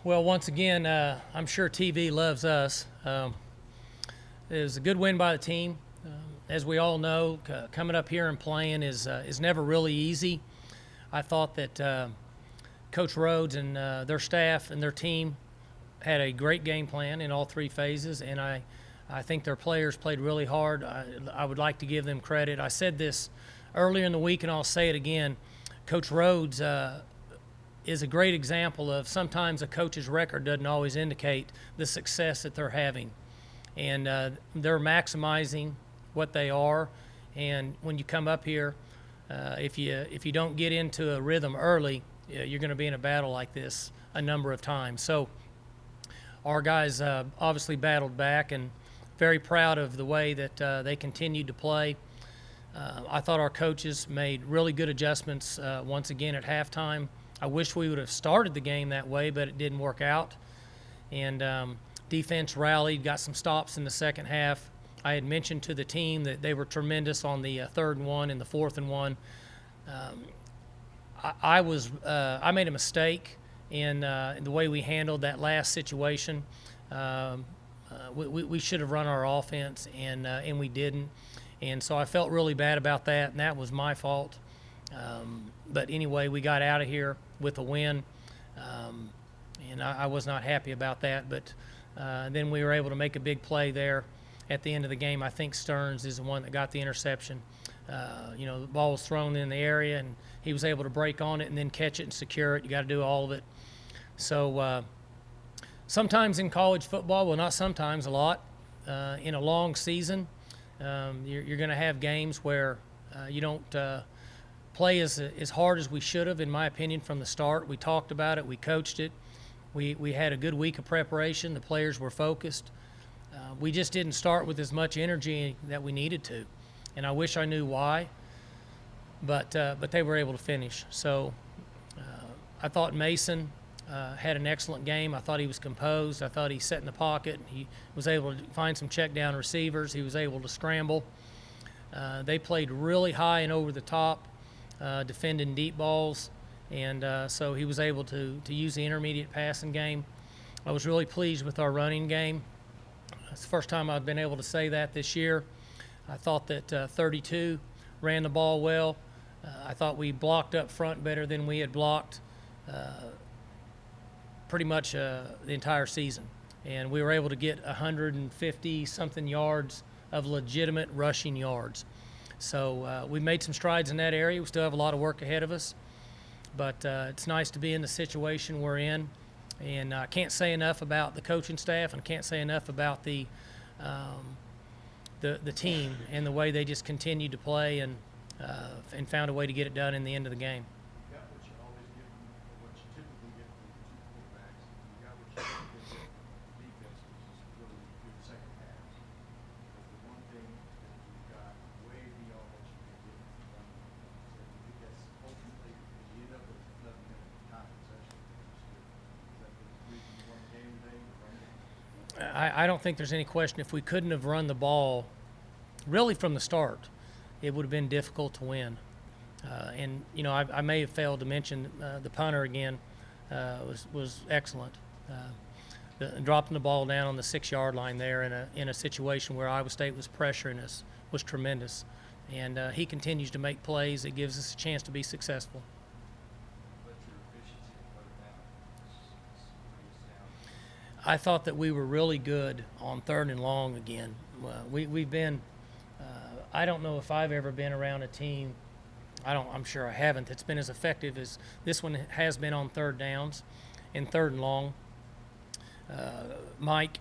Well, once again, I'm sure TV loves us. It was a good win by the team. As we all know, coming up here and playing is never really easy. I thought that Coach Rhodes and their staff and their team had a great game plan in all three phases, and I think their players played really hard. I would like to give them credit. I said this earlier in the week, and I'll say it again. Coach Rhodes is a great example of sometimes a coach's record doesn't always indicate the success that they're having. And they're maximizing what they are. And when you come up here, if you don't get into a rhythm early, you're going to be in a battle like this a number of times. So our guys obviously battled back, and very proud of the way that they continued to play. I thought our coaches made really good adjustments once again at halftime. I wish we would have started the game that way, but it didn't work out. And defense rallied, got some stops in the second half. I had mentioned to the team that they were tremendous on the 3rd and 1 and the 4th and 1. I made a mistake in the way we handled that last situation. We should have run our offense, and we didn't. And so I felt really bad about that, and that was my fault. But anyway, we got out of here with a win, and I was not happy about that. But then we were able to make a big play there at the end of the game. I think Stearns is the one that got the interception. The ball was thrown in the area, and he was able to break on it and then catch it and secure it. You got to do all of it. So sometimes in college football, well, not sometimes, a lot, in a long season, you're going to have games where you don't play as hard as we should have, in my opinion, from the start. We talked about it. We coached it. We had a good week of preparation. The players were focused. We just didn't start with as much energy that we needed to, and I wish I knew why, but they were able to finish. So I thought Mason had an excellent game. I thought he was composed. I thought he sat in the pocket. He was able to find some check down receivers. He was able to scramble. They played really high and over the top, defending deep balls, and so he was able to use the intermediate passing game. I was really pleased with our running game. It's the first time I've been able to say that this year. I thought that 32 ran the ball well. I thought we blocked up front better than we had blocked pretty much the entire season. And we were able to get 150-something yards of legitimate rushing yards. So we made some strides in that area. We still have a lot of work ahead of us, but it's nice to be in the situation we're in. And I can't say enough about the coaching staff, and can't say enough about the team and the way they just continued to play and found a way to get it done in the end of the game. You got what you always give them, or what you typically get from the two quarterbacks. You got what you typically get from the defense, which is really good second half. But the one thing that you got way beyond what you can get from the running game. So you think that's ultimately, because you end up with 11-minute time possession. Is that the reason you won the game today? I don't think there's any question. If we couldn't have run the ball really from the start, it would have been difficult to win. And I may have failed to mention the punter again was excellent. Dropping the ball down on the 6-yard line there in a situation where Iowa State was pressuring us was tremendous. And he continues to make plays that gives us a chance to be successful. I thought that we were really good on 3rd and long again. We've been I don't know if I've ever been around a team, I'm sure I haven't, that's been as effective as this one has been on 3rd downs and 3rd and long. Mike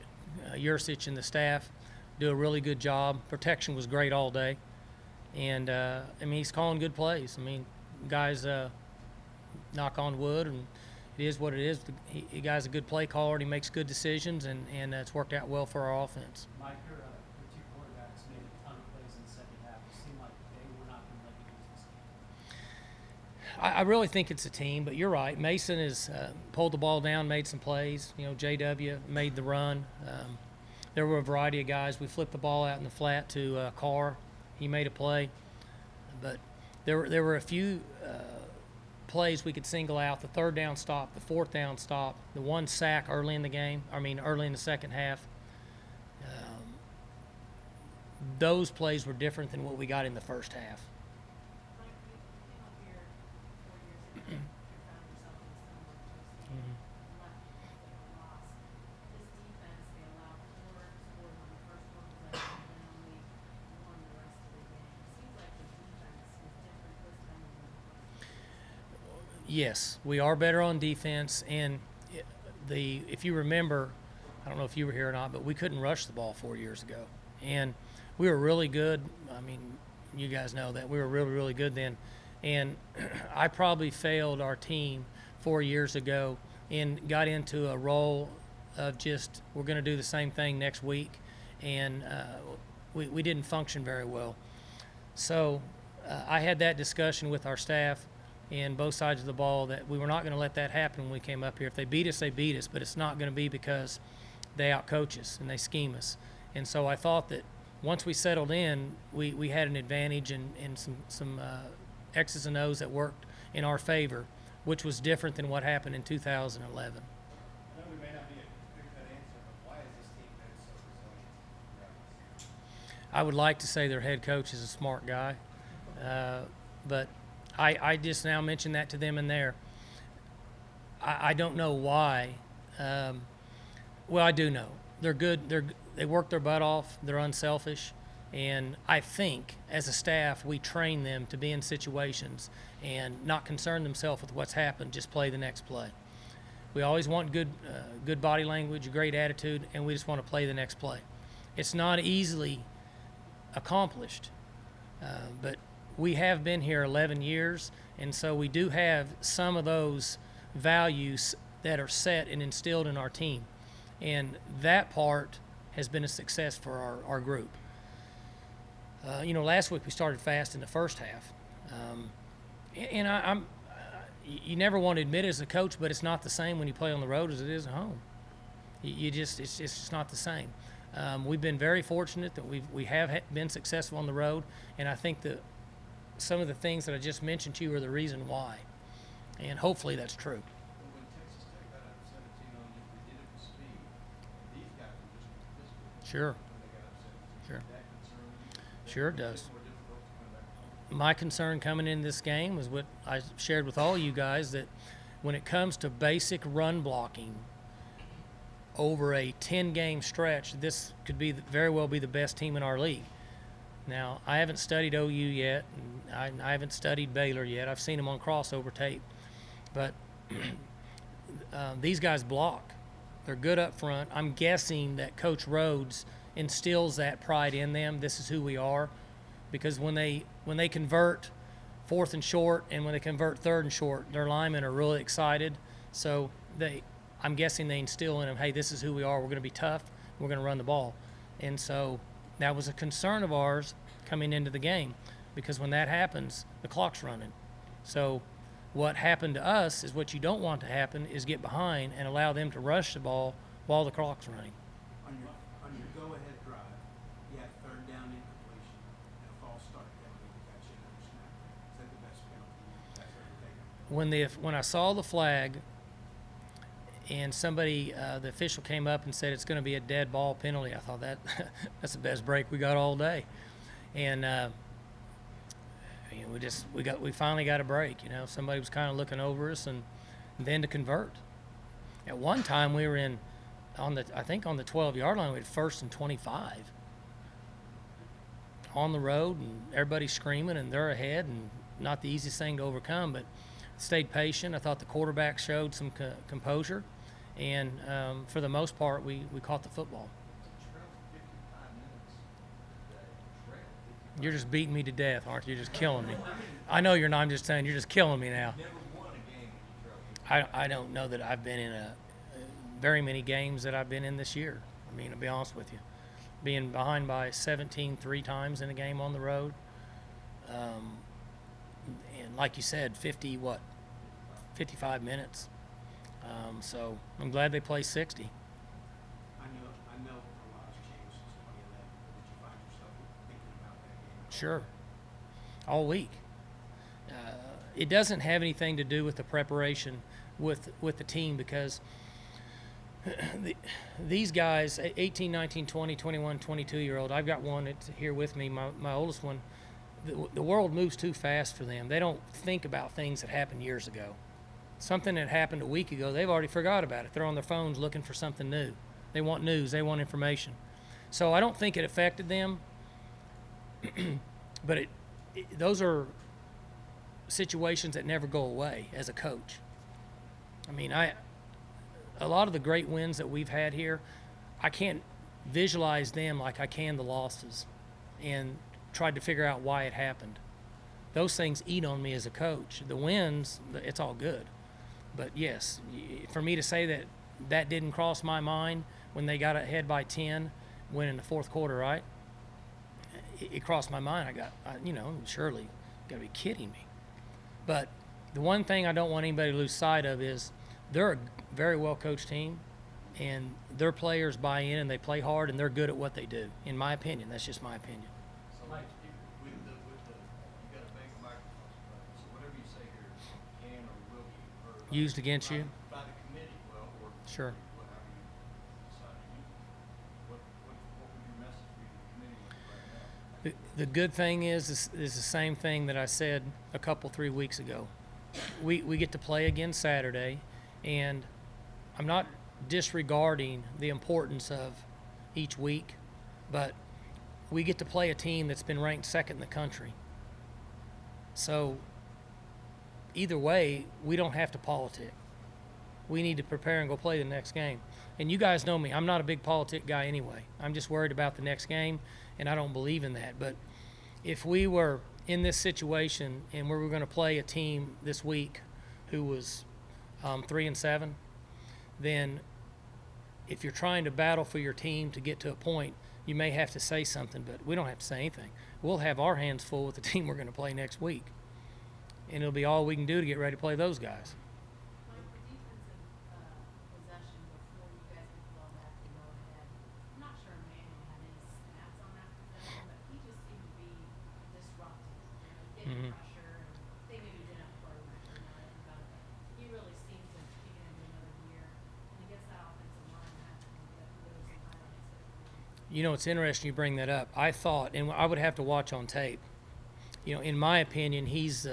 Yursich and the staff do a really good job. Protection was great all day. And, he's calling good plays. Guys, knock on wood, and it is what it is. The guy's a good play caller, and he makes good decisions, and it's worked out well for our offense. Mike, your two quarterbacks made a ton of plays in the second half. It seemed like they were not going to let you lose this game. I really think it's a team, but you're right. Mason has pulled the ball down, made some plays. JW made the run. There were a variety of guys. We flipped the ball out in the flat to Carr. He made a play. But there were a few plays we could single out: the third down stop, the fourth down stop, the one sack early in the game. Early in the second half. Those plays were different than what we got in the first half. Like you came up here 4 years ago, you found yourself in a similar situation, left a loss. This defense, they allowed 4 scores on the first one play and then only won the rest of the game. It seems like the defense is different this time than the first. Yes, we are better on defense, and if you remember, I don't know if you were here or not, but we couldn't rush the ball 4 years ago, and we were really good. I mean, you guys know that we were really, really good then, and I probably failed our team 4 years ago and got into a role of just we're going to do the same thing next week, and we didn't function very well. So I had that discussion with our staff and both sides of the ball that we were not going to let that happen when we came up here. If they beat us, they beat us, but it's not going to be because they outcoach us and they scheme us. And so I thought that once we settled in, we had an advantage and some X's and O's that worked in our favor, which was different than what happened in 2011. I know we may not be a clear-cut answer, but why has this team been so resilient? I would like to say their head coach is a smart guy, but I just now mentioned that to them in there. I don't know why. Well, I do know. They're good. They work their butt off. They're unselfish. And I think, as a staff, we train them to be in situations and not concern themselves with what's happened, just play the next play. We always want good body language, a great attitude, and we just want to play the next play. It's not easily accomplished, but we have been here 11 years, and so we do have some of those values that are set and instilled in our team. And that part has been a success for our group. Last week we started fast in the first half. You never want to admit it as a coach, but it's not the same when you play on the road as it is at home. It's just not the same. We've been very fortunate that we have been successful on the road, and I think that some of the things that I just mentioned to you are the reason why. And hopefully that's true. Well, when Texas Tech got up 17 on you, they did it with speed. These guys were just more physical Sure. when they got up 17. Sure. Did that concern you? Sure it does. More difficult to come back home? My concern coming in this game was what I shared with all you guys, that when it comes to basic run blocking over a 10-game stretch, this could very well be the best team in our league. Now, I haven't studied OU yet, and I haven't studied Baylor yet. I've seen them on crossover tape. But these guys block. They're good up front. I'm guessing that Coach Rhodes instills that pride in them. This is who we are. Because when they convert fourth and short and when they convert third and short, their linemen are really excited. So I'm guessing they instill in them, hey, this is who we are. We're going to be tough. We're going to run the ball. And so that was a concern of ours coming into the game, because when that happens, the clock's running. So what happened to us is what you don't want to happen is get behind and allow them to rush the ball while the clock's running. On your go-ahead drive, you had third down incompletion and a false start penalty to catch another snap. Is that the best penalty you guys ever taken? When I saw the flag and somebody, the official came up and said it's going to be a dead ball penalty, I thought that's the best break we got all day. And we finally got a break. Somebody was kind of looking over us, and then to convert. At one time we were on the 12-yard line. We had 1st and 25 on the road, and everybody's screaming, and they're ahead, and not the easiest thing to overcome, but stayed patient. I thought the quarterback showed some composure, and for the most part, we caught the football. Trail 55 minutes today. Trail 55. You're just beating me to death, aren't you? You're just killing me. I know you're not. I'm just saying you're just killing me now. Never won a game when you trail 55. I don't know that I've been in very many games that I've been in this year. To be honest with you. Being behind by 17 3 times in a game on the road. And like you said, 55 minutes. So I'm glad they play 60. I know a lot has changed since 2011. Did you find yourself thinking about that game? Sure. All week. it doesn't have anything to do with the preparation with the team, because these guys, 18, 19, 20, 21, 22-year-old, I've got one that's here with me, my oldest one. The world moves too fast for them. They don't think about things that happened years ago. Something that happened a week ago, they've already forgot about it. They're on their phones looking for something new. They want news. They want information. So I don't think it affected them, but those are situations that never go away as a coach. I mean, a lot of the great wins that we've had here, I can't visualize them like I can the losses, and tried to figure out why it happened. Those things eat on me as a coach. The wins, it's all good. But yes, for me to say that didn't cross my mind when they got ahead by 10, winning the fourth quarter, right? It crossed my mind. Surely, got to be kidding me. But the one thing I don't want anybody to lose sight of is they're a very well-coached team, and their players buy in and they play hard and they're good at what they do. In my opinion, that's just my opinion. So like, with the, you got a big microphone, so whatever you say here can or will be heard. Used against you? By the committee, well, or. Sure. Whatever you decide to use. What would your message be to the committee right now? The good thing is the same thing that I said 3 weeks ago. We get to play again Saturday, and I'm not disregarding the importance of each week, but we get to play a team that's been ranked second in the country. So either way, we don't have to politic. We need to prepare and go play the next game. And you guys know me. I'm not a big politic guy anyway. I'm just worried about the next game, and I don't believe in that. But if we were in this situation and we were going to play a team this week who was 3-7, then if you're trying to battle for your team to get to a point, you may have to say something, but we don't have to say anything. We'll have our hands full with the team we're going to play next week, and it'll be all we can do to get ready to play those guys. Mike, the defensive possession before you guys could fall back and go ahead, I'm not sure Emmanuel had any stats on that possession, but he just seemed to be disruptive, getting Mhm. pressure, and they maybe didn't have play pressure, now that I think about it, but he really seems to take it into another gear, and against that offensive line, I have to think that there was some highlights there. You know, it's interesting you bring that up. I thought, and I would have to watch on tape, in my opinion, he's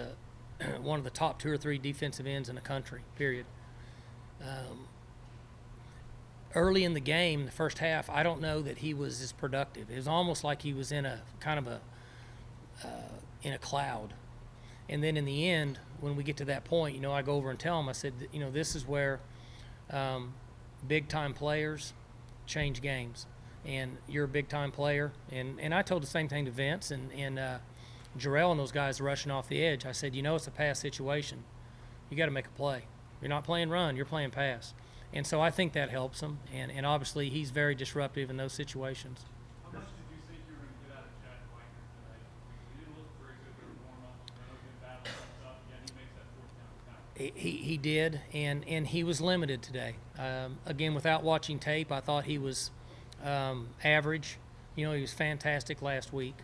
one of the top 2 or 3 defensive ends in the country, period. Early in the game, the first half, I don't know that he was as productive. It was almost like he was in a kind of in a cloud. And then in the end, when we get to that point, I go over and tell him, I said, this is where big-time players change games. And you're a big-time player. And I told the same thing to Vince and Jarrell and those guys rushing off the edge. I said, it's a pass situation. You got to make a play. You're not playing run. You're playing pass. And so I think that helps him. And obviously he's very disruptive in those situations. How much did you think you were going to get out of Jack Weicker tonight? He didn't look very good during warm-up. I know he battled up, yet he makes that fourth down tackle. He did, and he was limited today. Again, without watching tape, I thought he was average. He was fantastic last week.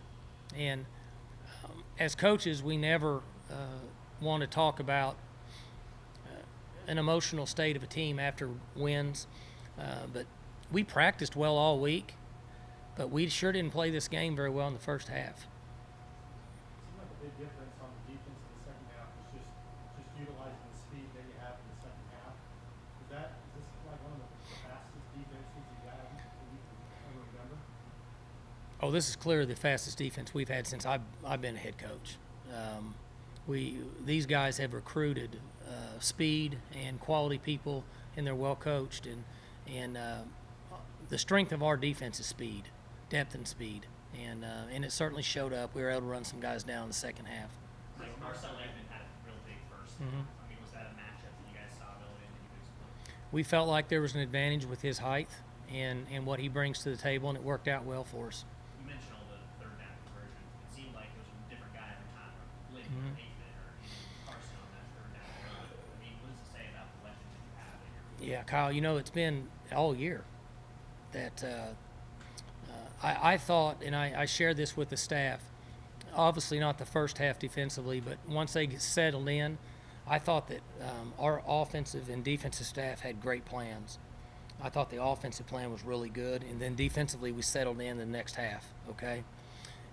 And as coaches, we never want to talk about an emotional state of a team after wins. But we practiced well all week, but we sure didn't play this game very well in the first half. It seemed like a big difference on the defense in the second half was just utilizing the speed that you have in the second half. Is this like one of the fastest defenses you've had that you can ever remember? Oh, this is clearly the fastest defense we've had since I've been a head coach. These guys have recruited speed and quality people, and they're well coached. And the strength of our defense is speed, depth and speed, and it certainly showed up. We were able to run some guys down in the second half. Like Marcel Lakeman had a real big first half. I mean, was that a matchup that you guys saw going in that you could split? We felt like there was an advantage with his height and what he brings to the table, and it worked out well for us. You mentioned all the third down conversion. It seemed like it was a different guy every time. Lakeman or Aikman or even Carson on that third down. I mean, what does it say about the weapons that you have there? Yeah, Kyle, it's been all year that I thought, and I shared this with the staff, obviously not the first half defensively, but once they get settled in, I thought that our offensive and defensive staff had great plans. I thought the offensive plan was really good, and then defensively we settled in the next half, okay?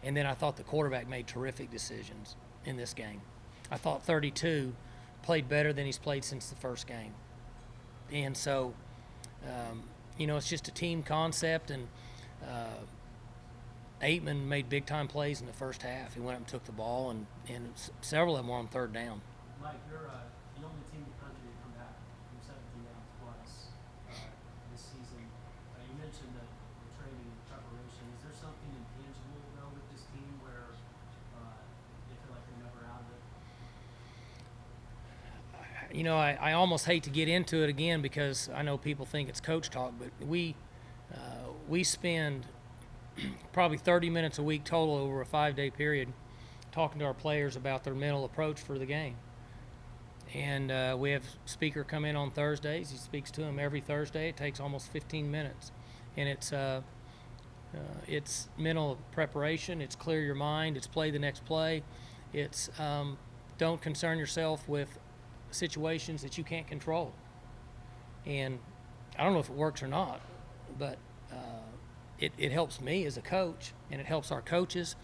And then I thought the quarterback made terrific decisions in this game. I thought 32 played better than he's played since the first game. And so, it's just a team concept, and Aitman made big-time plays in the first half. He went up and took the ball, and several of them were on third down. Mike, you're the only team in the country to come back from 17 downs plus this season. You mentioned that the training and preparation. Is there something intangible, though, with this team where they feel like they're never out of it? I almost hate to get into it again because I know people think it's coach talk, but we spend probably 30 minutes a week total over a 5-day period talking to our players about their mental approach for the game. And we have a speaker come in on Thursdays. He speaks to them every Thursday. It takes almost 15 minutes. And it's mental preparation. It's clear your mind. It's play the next play. It's don't concern yourself with situations that you can't control. And I don't know if it works or not, but it helps me as a coach, and it helps our coaches.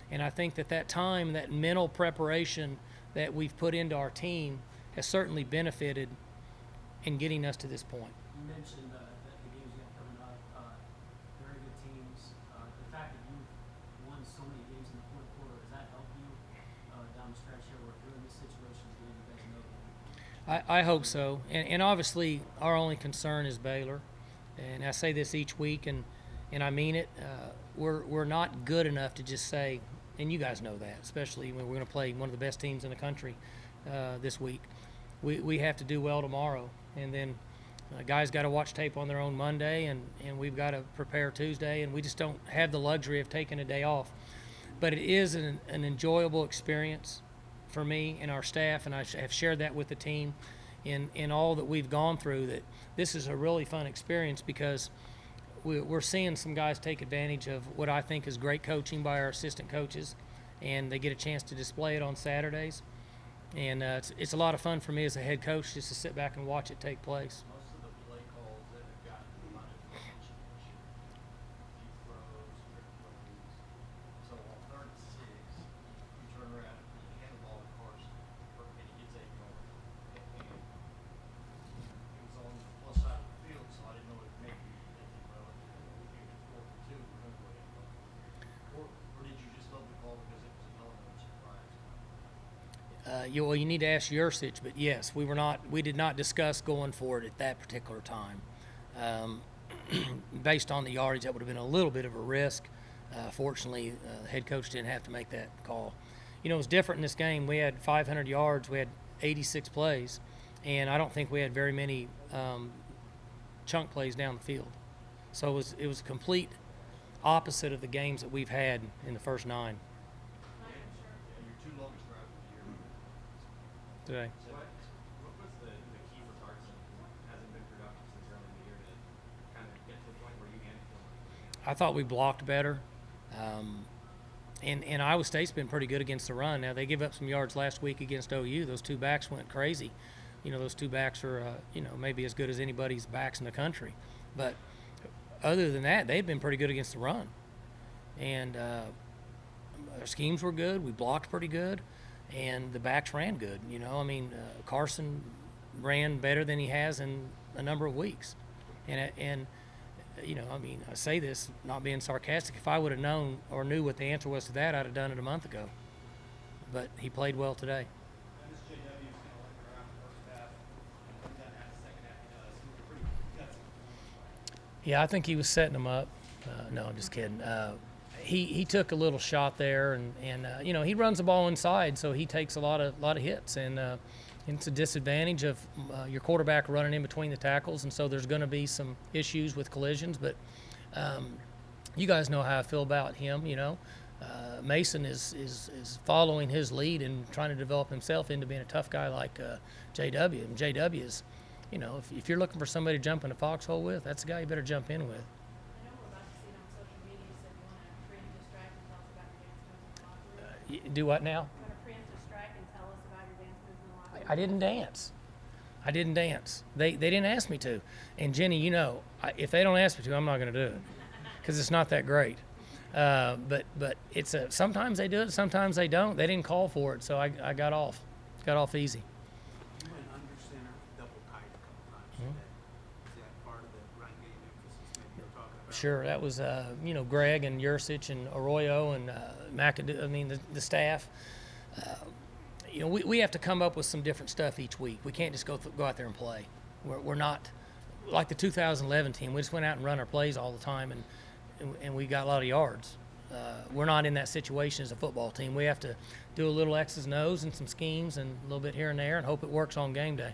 And I think that time, that mental preparation that we've put into our team has certainly benefited in getting us to this point. You mentioned that the games you have coming up, very good teams. The fact that you've won so many games in the fourth quarter, does that help you down the stretch here where if you're in this situation again, you guys know that? I hope so. And obviously our only concern is Baylor. And I say this each week, and I mean it. We're not good enough to just say, and you guys know that, especially when we're going to play one of the best teams in the country this week. We have to do well tomorrow, and then guys got to watch tape on their own Monday, and we've got to prepare Tuesday, and we just don't have the luxury of taking a day off. But it is an enjoyable experience for me and our staff, and I have shared that with the team in all that we've gone through, that this is a really fun experience because we're seeing some guys take advantage of what I think is great coaching by our assistant coaches, and they get a chance to display it on Saturdays. And it's a lot of fun for me as a head coach just to sit back and watch it take place. Most of the play calls that have gotten a lot of attention this year, deep throws, trick plays. So on 3rd and 6, you turn around and you hand the ball to Carson, and he gets 8 yards. And it was on the plus side of the field, so I didn't know if maybe well, if you get 4th and 2, we're going to go ahead and go. Or did you just love the call because it was an element of surprise? You need to ask Yursich, but yes, we did not discuss going forward at that particular time. Based on the yardage, that would have been a little bit of a risk. Fortunately, the head coach didn't have to make that call. It was different in this game. We had 500 yards, we had 86 plays, and I don't think we had very many chunk plays down the field. So it was a complete opposite of the games that we've had in the first 9 Yeah, your 2 longest drives of the year. today. What was the key for Carson, who hasn't been productive since early in the year, to kind of get to the point where you can feel like I thought we blocked better. And Iowa State's been pretty good against the run. Now, they give up some yards last week against OU. Those 2 backs went crazy. Those 2 backs are, maybe as good as anybody's backs in the country. But other than that, they've been pretty good against the run. And our schemes were good. We blocked pretty good. And the backs ran good. Carson ran better than he has in a number of weeks. And I say this not being sarcastic. If I would have known or knew what the answer was to that, I'd have done it a month ago. But he played well today. And this JW is going to let her out the first half, and then half the second half he does. He was pretty gutsy. Yeah, I think he was setting them up. No, I'm just kidding. He took a little shot there, and he runs the ball inside, so he takes a lot of hits, and it's a disadvantage of your quarterback running in between the tackles, and so there's going to be some issues with collisions. But you guys know how I feel about him. Mason is following his lead and trying to develop himself into being a tough guy like JW. And JW is, if you're looking for somebody to jump in a foxhole with, that's the guy you better jump in with. I know we're about to see it on social media, so if you want to briefly distract and tell us about your dance moves in the locker room. Do what now? Want to preemptive strike and tell us about your dance moves in the locker room? I didn't dance. I didn't dance. They didn't ask me to. And Jenny, you know, if they don't ask me to, I'm not going to do it because it's not that great. But it's sometimes they do it, sometimes they don't. They didn't call for it, so I got off easy. You went under center double tight a couple times today. Is that part of the run game emphasis maybe you're talking about? Sure, that was Greg and Yursich and Arroyo and McAdoo. I mean the staff. We have to come up with some different stuff each week. We can't just go out there and play. We're not like the 2011 team. We just went out and run our plays all the time, and we got a lot of yards. We're not in that situation as a football team. We have to do a little X's and O's and some schemes and a little bit here and there and hope it works on game day.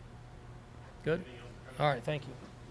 Good? All right, thank you.